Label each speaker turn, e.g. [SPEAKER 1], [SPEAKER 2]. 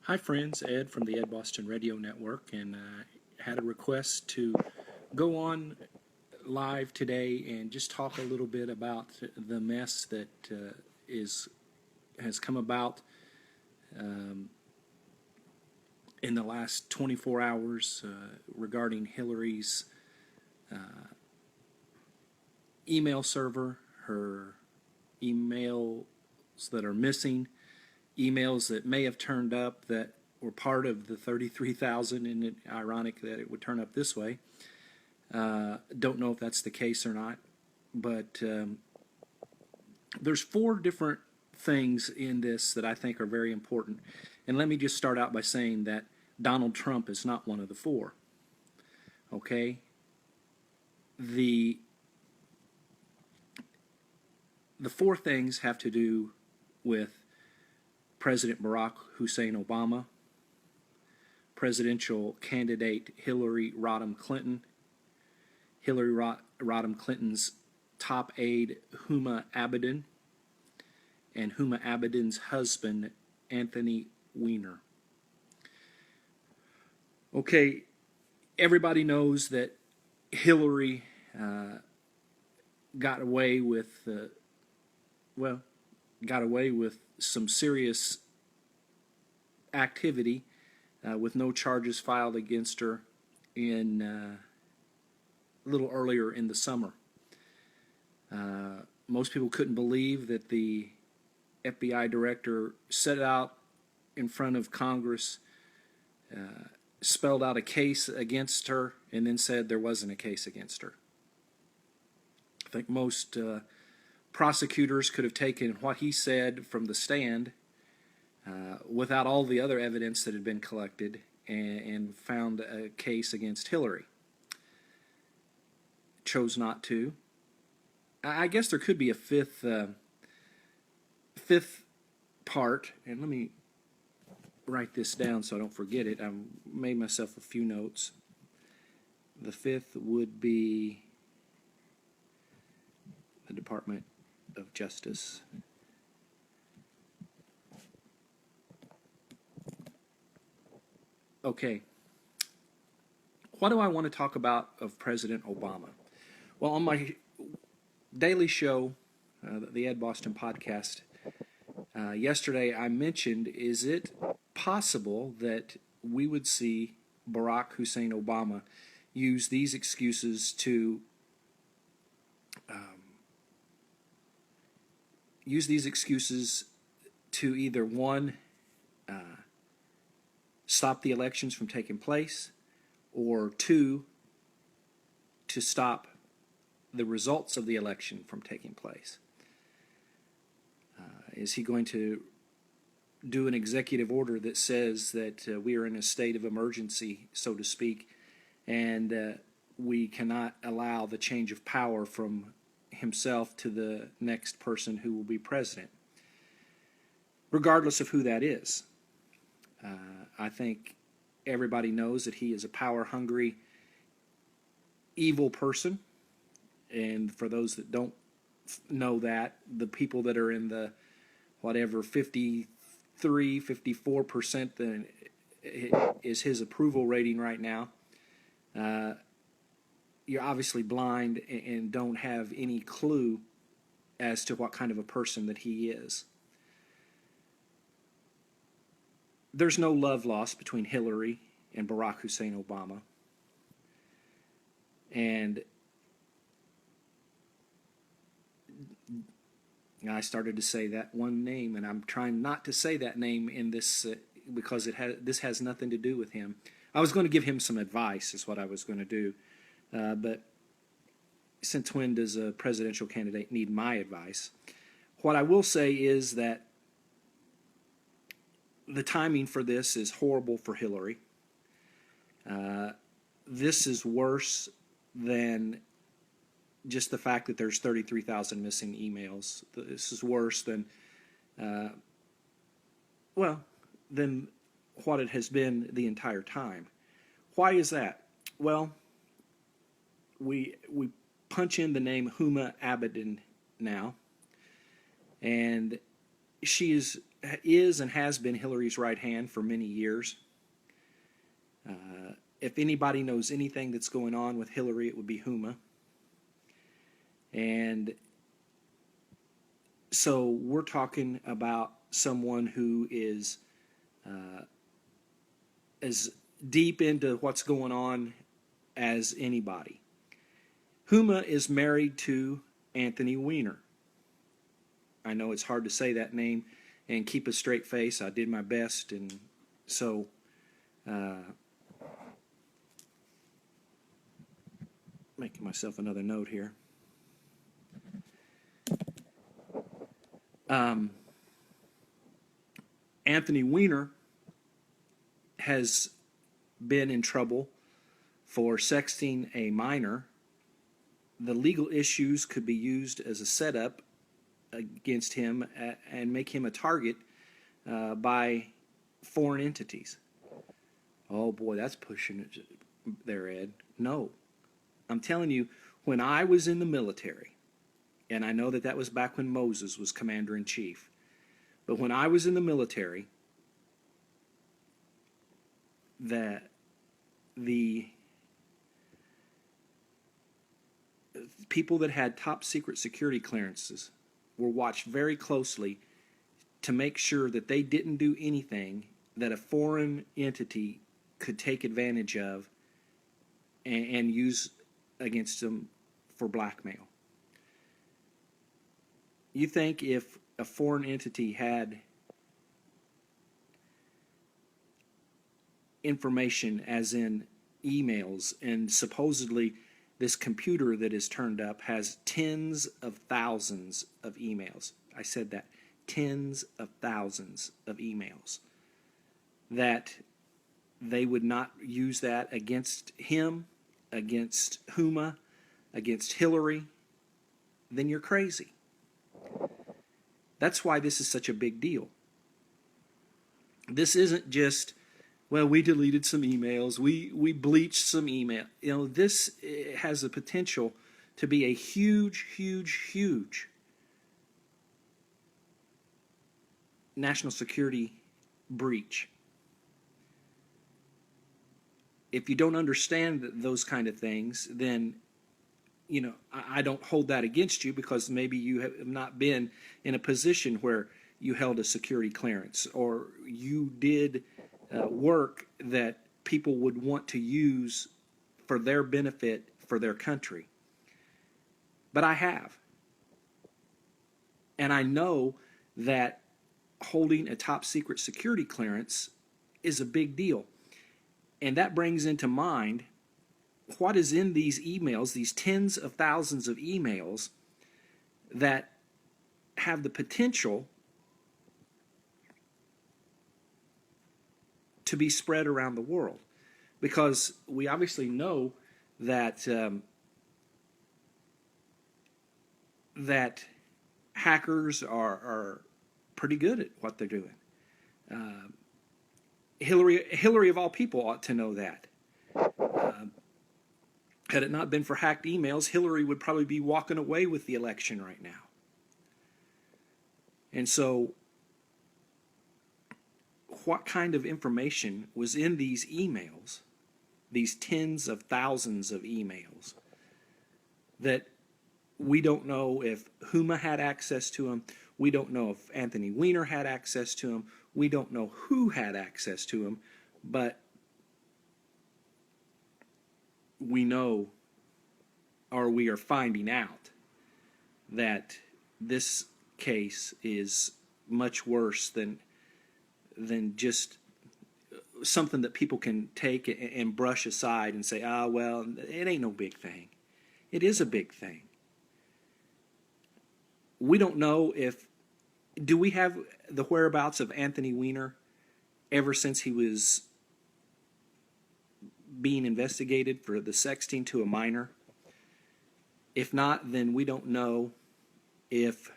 [SPEAKER 1] Hi friends, Ed from the Ed Boston Radio Network, and had a request to go on live today and just talk a little bit about the mess that is has come about um, in the last 24 hours regarding Hillary's email server, her emails that are missing, emails that may have turned up that were part of the 33,000, and it ironic that it would turn up this way. Don't know if that's the case or not, but there's four different things in this that I think are very important. And let me just start out by saying that Donald Trump is not one of the four. Okay? The four things have to do with President Barack Hussein Obama, presidential candidate Hillary Rodham Clinton, Hillary Rodham Clinton's top aide Huma Abedin, and Huma Abedin's husband Anthony Weiner. Okay, everybody knows that Hillary got away with some serious activity with no charges filed against her in a little earlier in the summer. Most people couldn't believe that the FBI director set out in front of Congress, spelled out a case against her, and then said there wasn't a case against her. I think most prosecutors could have taken what he said from the stand without all the other evidence that had been collected and found a case against Hillary. Chose not to. I guess there could be a fifth part, and let me write this down so I don't forget it. I made myself a few notes. The fifth would be the Department of Justice. Okay. What do I want to talk about of President Obama? Well, on my daily show, the Ed Boston podcast, yesterday I mentioned, is it possible that we would see Barack Hussein Obama use these excuses to either one, stop the elections from taking place, or two, to stop the results of the election from taking place? Is he going to do an executive order that says that we are in a state of emergency, so to speak, and we cannot allow the change of power from himself to the next person who will be president, regardless of who that is? I think everybody knows that he is a power-hungry, evil person. And for those that don't know that, the people that are in the whatever 53, 54% that is his approval rating right now, you're obviously blind and don't have any clue as to what kind of a person that he is. There's no love lost between Hillary and Barack Hussein Obama. And I started to say that one name, and I'm trying not to say that name in this because this has nothing to do with him. I was going to give him some advice, is what I was going to do. But since when does a presidential candidate need my advice? What I will say is that the timing for this is horrible for Hillary. This is worse than just the fact that there's 33,000 missing emails. This is worse than, than what it has been the entire time. Why is that? Well, we punch in the name Huma Abedin now, and she is is and has been Hillary's right hand for many years. If anybody knows anything that's going on with Hillary, it would be Huma. And so we're talking about someone who is as deep into what's going on as anybody. Huma is married to Anthony Weiner. I know it's hard to say that name and keep a straight face. I did my best, and so making myself another note here. Anthony Weiner has been in trouble for sexting a minor. The legal issues could be used as a setup against him and make him a target by foreign entities. Oh boy, that's pushing it there, Ed. No. I'm telling you, when I was in the military, and I know that that was back when Moses was commander-in-chief, but when I was in the military, that the people that had top secret security clearances were watched very closely to make sure that they didn't do anything that a foreign entity could take advantage of and use against them for blackmail. You think if a foreign entity had information, as in emails, and supposedly this computer that is turned up has tens of thousands of emails. I said that, tens of thousands of emails, that they would not use that against him, against Huma, against Hillary, then you're crazy. That's why this is such a big deal. This isn't just, well, we deleted some emails, we bleached some email. You know, this has the potential to be a huge, huge, huge national security breach. If you don't understand those kind of things, then, you know, I don't hold that against you, because maybe you have not been in a position where you held a security clearance, or you did work that people would want to use for their benefit for their country. But I have. And I know that holding a top secret security clearance is a big deal. And that brings into mind what is in these emails, these tens of thousands of emails that have the potential to be spread around the world. Because we obviously know that that hackers are pretty good at what they're doing. Hillary of all people ought to know that. Had it not been for hacked emails, Hillary would probably be walking away with the election right now. And so, what kind of information was in these emails, these tens of thousands of emails, that we don't know if Huma had access to them, we don't know if Anthony Weiner had access to them, we don't know who had access to them, but we know, or we are finding out, that this case is much worse than just something that people can take and brush aside and say, well, it ain't no big thing. It is a big thing. We don't know do we have the whereabouts of Anthony Weiner ever since he was being investigated for the sexting to a minor? If not, then we don't know if